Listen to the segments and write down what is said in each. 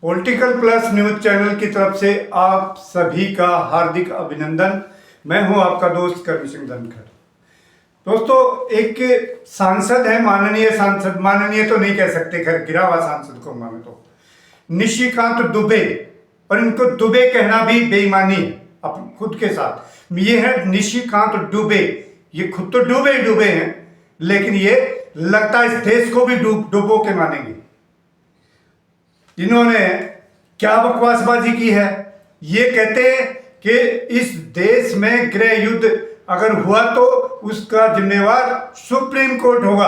Political plus news channel की तरफ से आप सभी का हार्दिक अभिनंदन। मैं हूं आपका दोस्त करम सिंह धनखड़। दोस्तों, एक सांसद है, माननीय सांसद, माननीय तो नहीं कह सकते, खैर गिरा हुआ सांसद कहूंगा मैं तो, निशिकांत दुबे, और इनको दुबे कहना भी बेईमानी है अपने खुद के साथ। ये है निशिकांत दुबे, ये खुद तो डूबे डूबे हैं, लेकिन ये लगता है इस देश को भी डूबो के मानेंगे। इन्होंने क्या बकवासबाजी की है। ये कहते हैं कि इस देश में गृह युद्ध अगर हुआ तो उसका जिम्मेवार सुप्रीम कोर्ट होगा।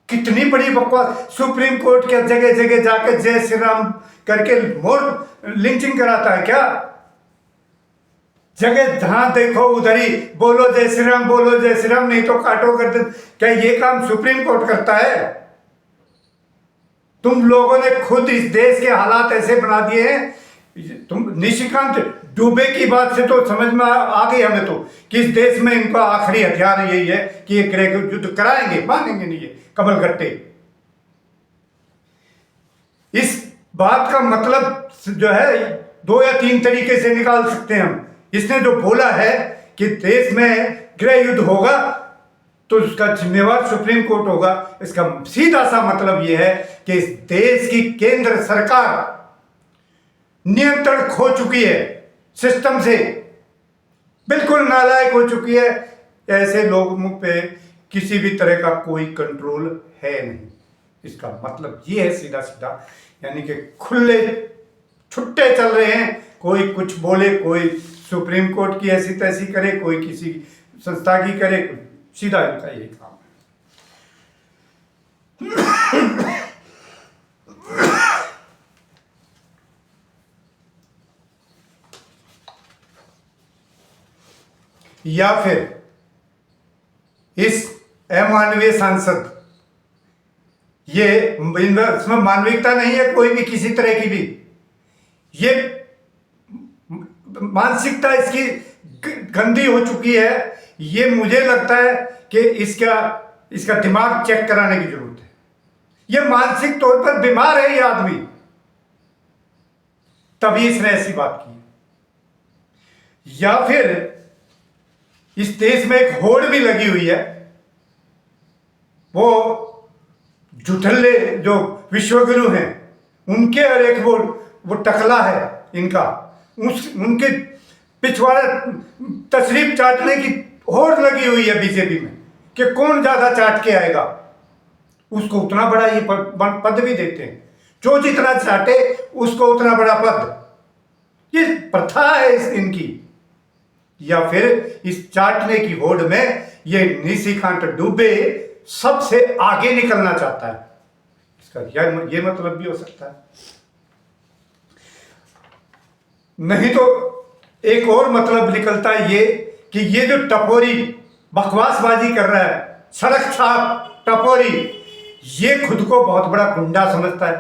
कितनी बड़ी बकवास। सुप्रीम कोर्ट के जगह जगह जाकर जय श्री राम करके मोर लिंचिंग कराता है क्या? जगह जहां देखो उधर ही बोलो जय श्री राम, बोलो जय श्री राम, नहीं तो काटो कर दे। क्या ये काम सुप्रीम कोर्ट करता है? तुम लोगों ने खुद इस देश के हालात ऐसे बना दिए हैं। तुम निशिकांत दुबे की बात से तो समझ में आ गई हमें तो कि इस देश में इनका आखिरी हथियार यही है कि ये गृह युद्ध कराएंगे, मानेंगे नहीं ये कमल गट्टे। इस बात का मतलब जो है 2 या 3 तरीके से निकाल सकते हैं हम। इसने जो बोला है कि देश में गृह युद्ध होगा तो उसका जिम्मेवार सुप्रीम कोर्ट होगा, इसका सीधा सा मतलब यह है कि इस देश की केंद्र सरकार नियंत्रण खो चुकी है, सिस्टम से बिल्कुल नालायक हो चुकी है। ऐसे लोगों पे किसी भी तरह का कोई कंट्रोल है नहीं। इसका मतलब ये है सीधा सीधा, यानी कि खुले छुट्टे चल रहे हैं। कोई कुछ बोले, कोई सुप्रीम कोर्ट की ऐसी तैसी करे, कोई किसी संस्था की करे, सीधा इनका यही काम है। या फिर इस अमानवीय सांसद, ये इसमें मानविकता नहीं है कोई भी किसी तरह की भी। ये मानसिकता इसकी गंदी हो चुकी है। ये मुझे लगता है कि इसका दिमाग चेक कराने की जरूरत है। ये मानसिक तौर पर बीमार है ये आदमी, तभी इसने ऐसी बात की। या फिर इस देश में एक होड़ भी लगी हुई है, वो जुठल्ले जो विश्वगुरु हैं उनके, और एक वो टकला है इनका, उनके पिछवाड़े तशरीफ चाटने की होड़ लगी हुई है बीजेपी में कि कौन ज्यादा चाट के आएगा, उसको उतना बड़ा ये पद भी देते हैं। जो जितना चाटे उसको उतना बड़ा पद। ये प्रथा है इनकी। या फिर इस चाटने की होड़ में ये निशिकांत दुबे सबसे आगे निकलना चाहता है। इसका ये मतलब भी हो सकता है। नहीं तो एक और मतलब निकलता है ये कि ये जो टपोरी बकवासबाजी कर रहा है, सड़क छाप टपोरी, ये खुद को बहुत बड़ा गुंडा समझता है।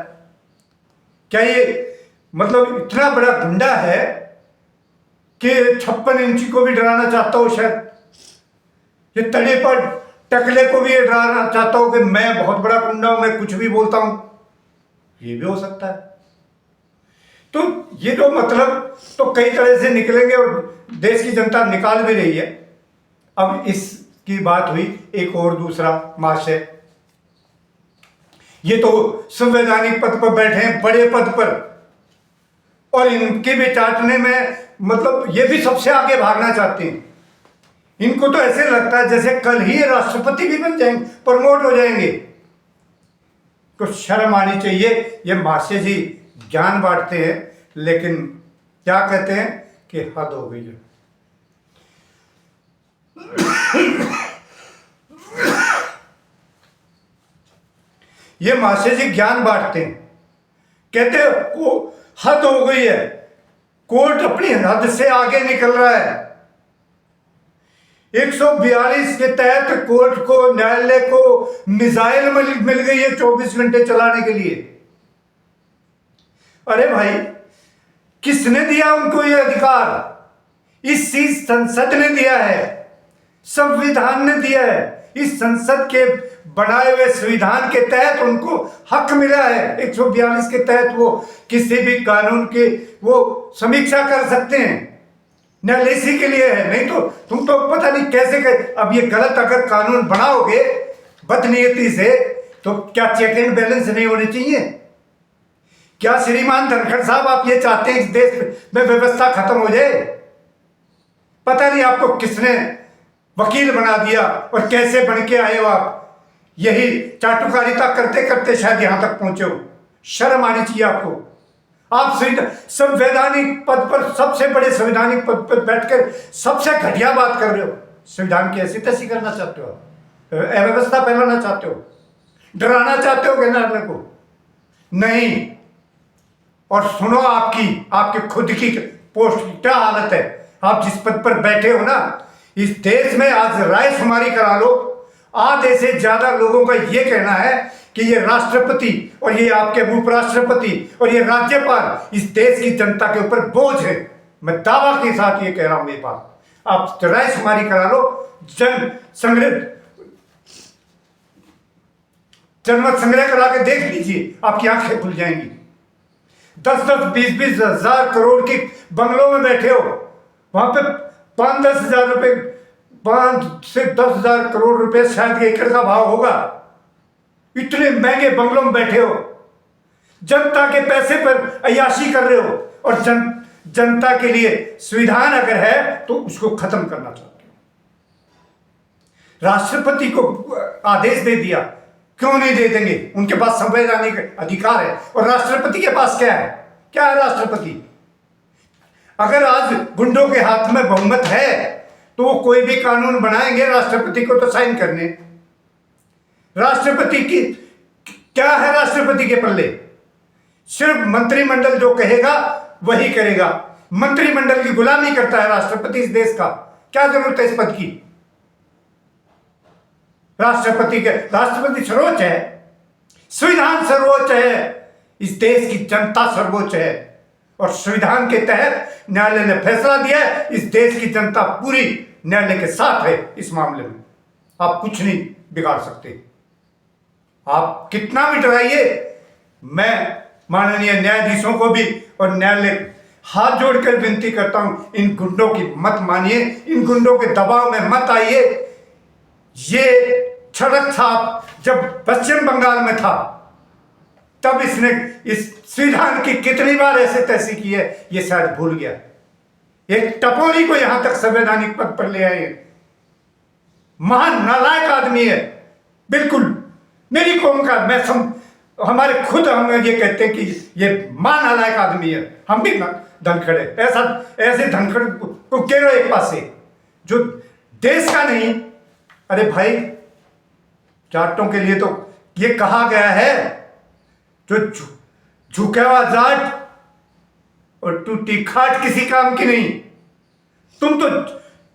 क्या ये मतलब इतना बड़ा गुंडा है कि 56 इंची को भी डराना चाहता हो शायद? ये तड़े पर टकले को भी डराना चाहता हो कि मैं बहुत बड़ा गुंडा हूं, मैं कुछ भी बोलता हूं? ये भी हो सकता है। तो ये जो मतलब तो कई तरह से निकलेंगे और देश की जनता निकाल भी रही है। अब इसकी बात हुई एक और दूसरा महाशय, ये तो संवैधानिक पद पर बैठे हैं, बड़े पद पर, और इनके भी चाटने में मतलब ये भी सबसे आगे भागना चाहते हैं। इनको तो ऐसे लगता है जैसे कल ही राष्ट्रपति भी बन जाएंगे, प्रमोट हो जाएंगे। तो शर्म आनी चाहिए। ये महाशय जी ज्ञान बांटते हैं, लेकिन क्या कहते हैं कि हद हो गई है। ये महाशय जी ज्ञान बांटते हैं, कहते हैं वो हद हो गई है, कोर्ट अपनी हद से आगे निकल रहा है। 142 के तहत कोर्ट को, न्यायालय को मिसाइल मिल गई है 24 घंटे चलाने के लिए। अरे भाई, किसने दिया उनको यह अधिकार? इस संसद ने दिया है, संविधान ने दिया है। इस संसद के बनाए हुए संविधान के तहत उनको हक मिला है। 142 के तहत वो किसी भी कानून की वो समीक्षा कर सकते हैं। न्यायालय इसी के लिए है, नहीं तो तुम तो पता नहीं कैसे अब ये गलत अगर कानून बनाओगे बदनीयती से, तो क्या चेक एंड बैलेंस नहीं होने चाहिए? क्या श्रीमान धनखड़ साहब आप ये चाहते हैं इस देश में व्यवस्था खत्म हो जाए? पता नहीं आपको किसने वकील बना दिया और कैसे बन के आए हो आप। यही चाटुकारिता करते करते शायद यहां तक पहुंचे हो। शर्म आनी चाहिए आपको। आप संवैधानिक पद पर, सबसे बड़े संवैधानिक पद पर बैठकर सबसे घटिया बात कर रहे हो। संविधान की ऐसी तैसी करना चाहते हो, अव्यवस्था फैलाना चाहते हो, डराना चाहते हो न्यायालय को? नहीं। और सुनो, आपके खुद की पोस्ट की क्या हालत है। आप जिस पद पर बैठे हो ना, इस देश में आज रायशुमारी करा लो। आधे से ज्यादा लोगों का ये कहना है कि ये राष्ट्रपति और ये आपके उपराष्ट्रपति और ये राज्यपाल इस देश की जनता के ऊपर बोझ है। मैं दावा के साथ ये कह रहा हूं ये बात। आप रायशुमारी करा लो, जनमत संग्रह करा के देख लीजिए, आपकी आंखें खुल जाएंगी। 10-10, 20-20 हजार करोड़ के बंगलों में बैठे हो, वहां पे 5-10 हजार रुपए, 5 से 10 हजार करोड़ रुपए शायद एकड़ का भाव होगा। इतने महंगे बंगलों में बैठे हो, जनता के पैसे पर अय्याशी कर रहे हो और जनता के लिए संविधान अगर है तो उसको खत्म करना चाहते हो। राष्ट्रपति को आदेश दे दिया, क्यों नहीं दे देंगे? उनके पास संवैधानिक अधिकार है। और राष्ट्रपति के पास क्या है? क्या है राष्ट्रपति? अगर आज गुंडों के हाथ में बहुमत है तो वो कोई भी कानून बनाएंगे, राष्ट्रपति को तो साइन करने। राष्ट्रपति की क्या है? राष्ट्रपति के पल्ले सिर्फ मंत्रिमंडल जो कहेगा वही करेगा। मंत्रिमंडल की गुलामी करता है राष्ट्रपति इस देश का। क्या जरूरत है इस पद की? राष्ट्रपति सर्वोच्च है, संविधान सर्वोच्च है, इस देश की जनता सर्वोच्च है। और संविधान के तहत न्यायालय ने फैसला दिया है, इस देश की जनता पूरी न्यायालय के साथ है इस मामले में। आप कुछ नहीं बिगाड़ सकते। आप कितना भी डराइए, मैं माननीय न्यायाधीशों को भी और न्यायालय हाथ जोड़कर विनती करता हूं, इन गुंडों की मत मानिए, इन गुंडों के दबाव में मत आइए। ये छड़क छाप जब पश्चिम बंगाल में था तब इसने इस संविधान की कितनी बार ऐसे तैसी की है ये शायद भूल गया। एक टपोरी को यहां तक संवैधानिक पद पर ले आए। महान नालायक आदमी है बिल्कुल। मेरी कौम का हमारे खुद हम ये कहते हैं कि ये महान नालायक आदमी है। हम भी धनखड़ है। ऐसे धनखड़ को कह रहे एक पास से जो देश का नहीं। अरे भाई, जाटों के लिए तो ये कहा गया है, जो झुका हुआ जाट और टूटी खाट किसी काम की नहीं। तुम तो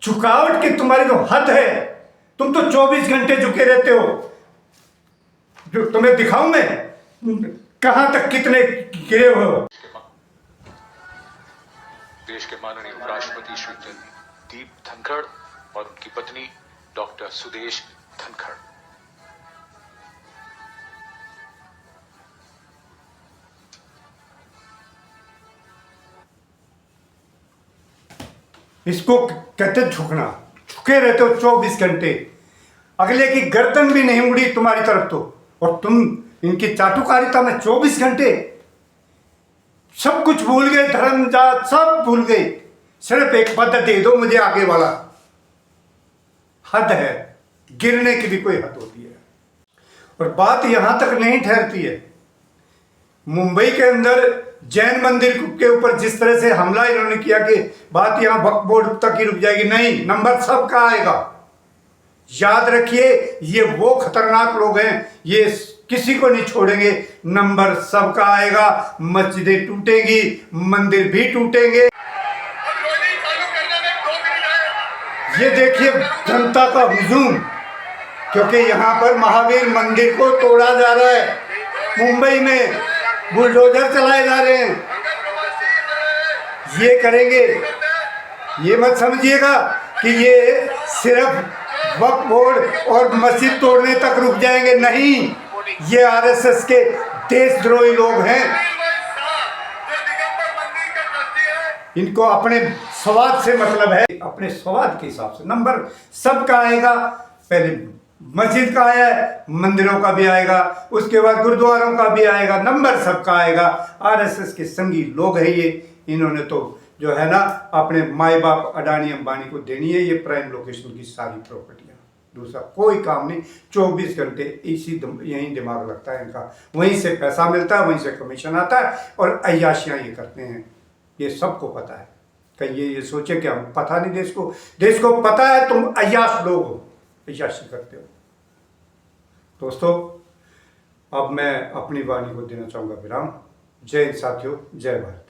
झुकावट की तुम्हारी तो हद है। तुम तो 24 घंटे झुके रहते हो। जो तुम्हें दिखाऊं मैं कहां तक कितने गिरे हो। देश के माननीय उपराष्ट्रपति श्री जगदीप धनखड़ और उनकी पत्नी डॉक्टर सुदेश धनखड़। इसको कहते झुकना। झुके रहते हो 24 घंटे, अगले की गर्दन भी नहीं उड़ी तुम्हारी तरफ तो। और तुम इनकी चाटुकारिता में 24 घंटे सब कुछ भूल गए, धर्म जात सब भूल गए। सिर्फ एक पद दे दो मुझे आगे वाला। हद है, गिरने की भी कोई हद होती है। और बात यहां तक नहीं ठहरती है। मुंबई के अंदर जैन मंदिर के ऊपर जिस तरह से हमला इन्होंने किया कि बात यहां वक्फ बोर्ड तक ही रुक जाएगी, नहीं, नंबर सबका आएगा। याद रखिए, ये वो खतरनाक लोग हैं, ये किसी को नहीं छोड़ेंगे। नंबर सबका आएगा। मस्जिदें टूटेंगी, मंदिर भी टूटेंगे। ये देखिए जनता का हुजूम, क्योंकि यहां पर महावीर मंदिर को तोड़ा जा रहा है। मुंबई में बुलडोजर चलाए जा रहे हैं। ये करेंगे, ये मत समझिएगा कि ये सिर्फ वक्फ बोर्ड और मस्जिद तोड़ने तक रुक जाएंगे नहीं। ये आरएसएस के देशद्रोही लोग हैं। इनको अपने स्वाद से मतलब है, अपने स्वाद के हिसाब से नंबर सबका आएगा। पहले मस्जिद का आया है, मंदिरों का भी आएगा, उसके बाद गुरुद्वारों का भी आएगा, नंबर सबका आएगा। आरएसएस के संगी लोग हैं ये। इन्होंने तो जो है ना अपने माई बाप अडानी अंबानी को देनी है ये प्राइम लोकेशन की सारी प्रॉपर्टियाँ। दूसरा कोई काम नहीं, 24 घंटे यहीं दिमाग लगता है इनका, वहीं से पैसा मिलता है, वहीं से कमीशन आता है और अय्याशियाँ ये करते हैं। ये सबको पता है। कहीं ये सोचे कि हम पता नहीं देश को पता है तुम अय्याश लोग हो, अय्याशी करते हो। दोस्तों अब मैं अपनी वाणी को देना चाहूँगा विराम। जय हिंद साथियों, जय भारत।